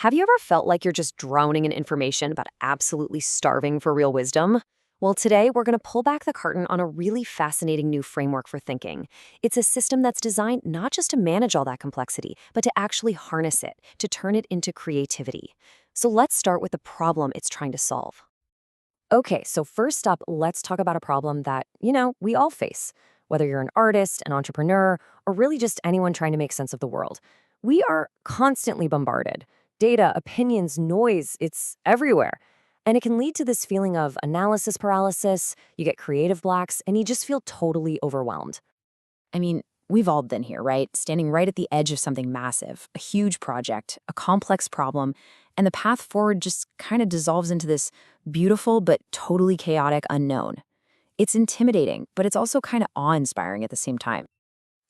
Have you ever felt like you're just drowning in information but absolutely starving for real wisdom? Well, today we're going to pull back the curtain on a really fascinating new framework for thinking. It's a system that's designed not just to manage all that complexity, but to actually harness it, to turn it into creativity. So let's start with the problem it's trying to solve. Okay, so first up, let's talk about a problem that, we all face. Whether you're an artist, an entrepreneur, or really just anyone trying to make sense of the world, we are constantly bombarded. Data, opinions, noise, it's everywhere. And it can lead to this feeling of analysis paralysis, you get creative blocks, and you just feel totally overwhelmed. I mean, we've all been here, right? Standing right at the edge of something massive, a huge project, a complex problem, and the path forward just kind of dissolves into this beautiful but totally chaotic unknown. It's intimidating, but it's also kind of awe-inspiring at the same time.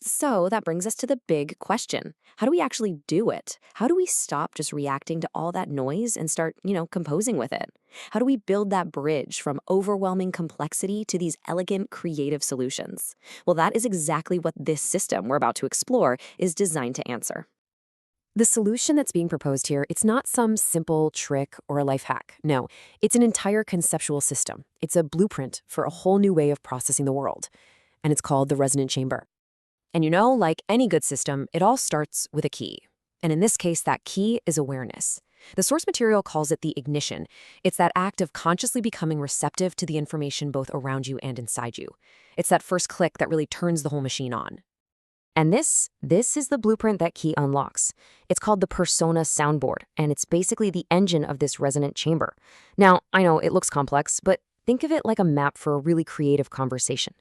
So that brings us to the big question. How do we actually do it? How do we stop just reacting to all that noise and start, composing with it? How do we build that bridge from overwhelming complexity to these elegant, creative solutions? Well, that is exactly what this system we're about to explore is designed to answer. The solution that's being proposed here, it's not some simple trick or a life hack. No, it's an entire conceptual system. It's a blueprint for a whole new way of processing the world. And it's called the resonant chamber. And like any good system, it all starts with a key. And in this case, that key is awareness. The source material calls it the ignition. It's that act of consciously becoming receptive to the information both around you and inside you. It's that first click that really turns the whole machine on. And this is the blueprint that key unlocks. It's called the persona soundboard, and it's basically the engine of this resonant chamber. Now, I know it looks complex, but think of it like a map for a really creative conversation.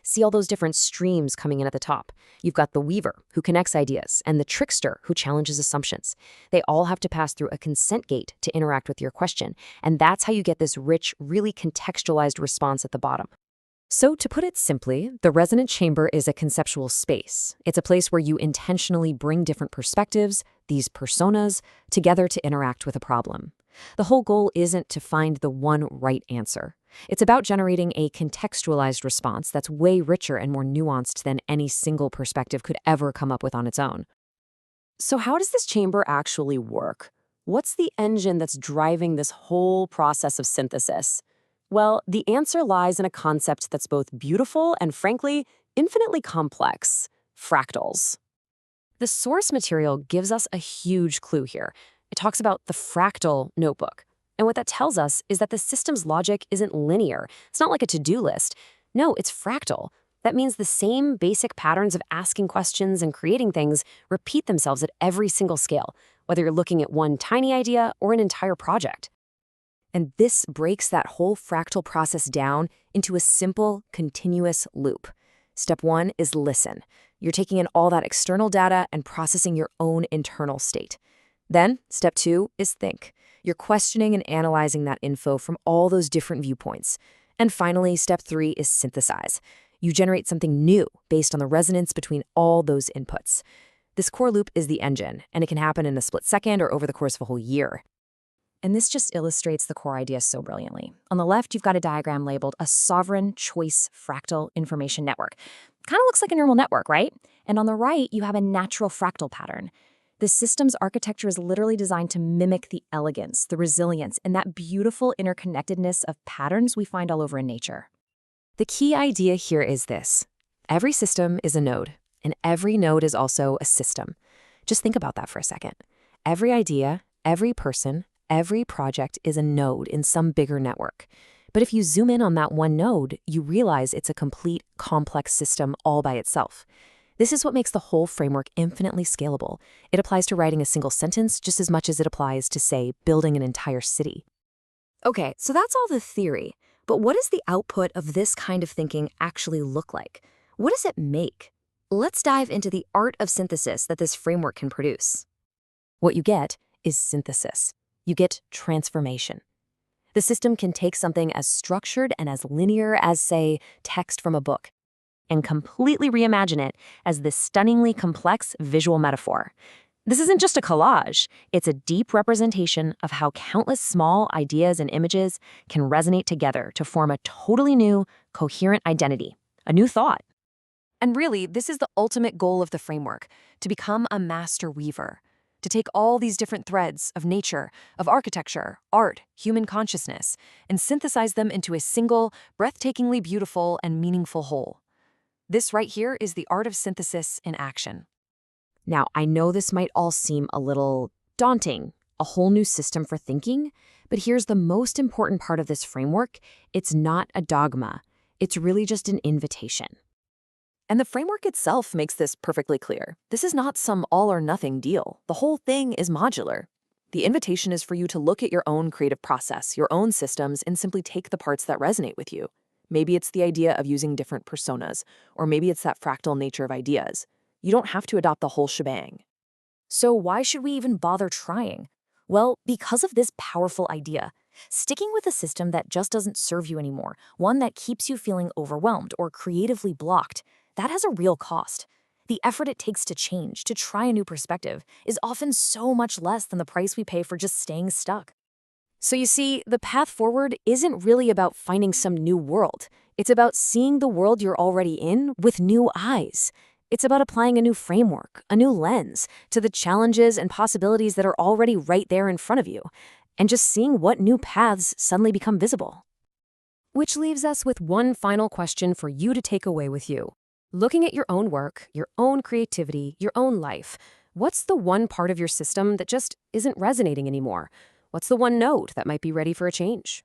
See all those different streams coming in at the top. You've got the weaver, who connects ideas, and the trickster, who challenges assumptions. They all have to pass through a consent gate to interact with your question, and that's how you get this rich, really contextualized response at the bottom. So to put it simply, the resonant chamber is a conceptual space. It's a place where you intentionally bring different perspectives, these personas, together to interact with a problem. The whole goal isn't to find the one right answer. It's about generating a contextualized response that's way richer and more nuanced than any single perspective could ever come up with on its own. So how does this chamber actually work? What's the engine that's driving this whole process of synthesis? Well, the answer lies in a concept that's both beautiful and, frankly, infinitely complex: fractals. The source material gives us a huge clue here. It talks about the fractal notebook. And what that tells us is that the system's logic isn't linear. It's not like a to-do list. No, it's fractal. That means the same basic patterns of asking questions and creating things repeat themselves at every single scale, whether you're looking at one tiny idea or an entire project. And this breaks that whole fractal process down into a simple, continuous loop. Step one is listen. You're taking in all that external data and processing your own internal state. Then, step two is think. You're questioning and analyzing that info from all those different viewpoints. And finally, step three is synthesize. You generate something new based on the resonance between all those inputs. This core loop is the engine, and it can happen in a split second or over the course of a whole year. And this just illustrates the core idea so brilliantly. On the left, you've got a diagram labeled a sovereign choice fractal information network. Kind of looks like a neural network, right? And on the right, you have a natural fractal pattern. The system's architecture is literally designed to mimic the elegance, the resilience, and that beautiful interconnectedness of patterns we find all over in nature. The key idea here is this: every system is a node, and every node is also a system. Just think about that for a second. Every idea, every person, every project is a node in some bigger network. But if you zoom in on that one node, you realize it's a complete, complex system all by itself. This is what makes the whole framework infinitely scalable. It applies to writing a single sentence just as much as it applies to, say, building an entire city. Okay, so that's all the theory. But what does the output of this kind of thinking actually look like? What does it make? Let's dive into the art of synthesis that this framework can produce. What you get is synthesis. You get transformation. The system can take something as structured and as linear as, say, text from a book, and completely reimagine it as this stunningly complex visual metaphor. This isn't just a collage. It's a deep representation of how countless small ideas and images can resonate together to form a totally new, coherent identity, a new thought. And really, this is the ultimate goal of the framework: to become a master weaver, to take all these different threads of nature, of architecture, art, human consciousness, and synthesize them into a single, breathtakingly beautiful and meaningful whole. This right here is the art of synthesis in action. Now, I know this might all seem a little daunting, a whole new system for thinking, but here's the most important part of this framework. It's not a dogma. It's really just an invitation. And the framework itself makes this perfectly clear. This is not some all-or-nothing deal. The whole thing is modular. The invitation is for you to look at your own creative process, your own systems, and simply take the parts that resonate with you. Maybe it's the idea of using different personas, or maybe it's that fractal nature of ideas. You don't have to adopt the whole shebang. So why should we even bother trying? Well, because of this powerful idea. Sticking with a system that just doesn't serve you anymore, one that keeps you feeling overwhelmed or creatively blocked, that has a real cost. The effort it takes to change, to try a new perspective, is often so much less than the price we pay for just staying stuck. So you see, the path forward isn't really about finding some new world. It's about seeing the world you're already in with new eyes. It's about applying a new framework, a new lens, to the challenges and possibilities that are already right there in front of you, and just seeing what new paths suddenly become visible. Which leaves us with one final question for you to take away with you. Looking at your own work, your own creativity, your own life, what's the one part of your system that just isn't resonating anymore? What's the one node that might be ready for a change?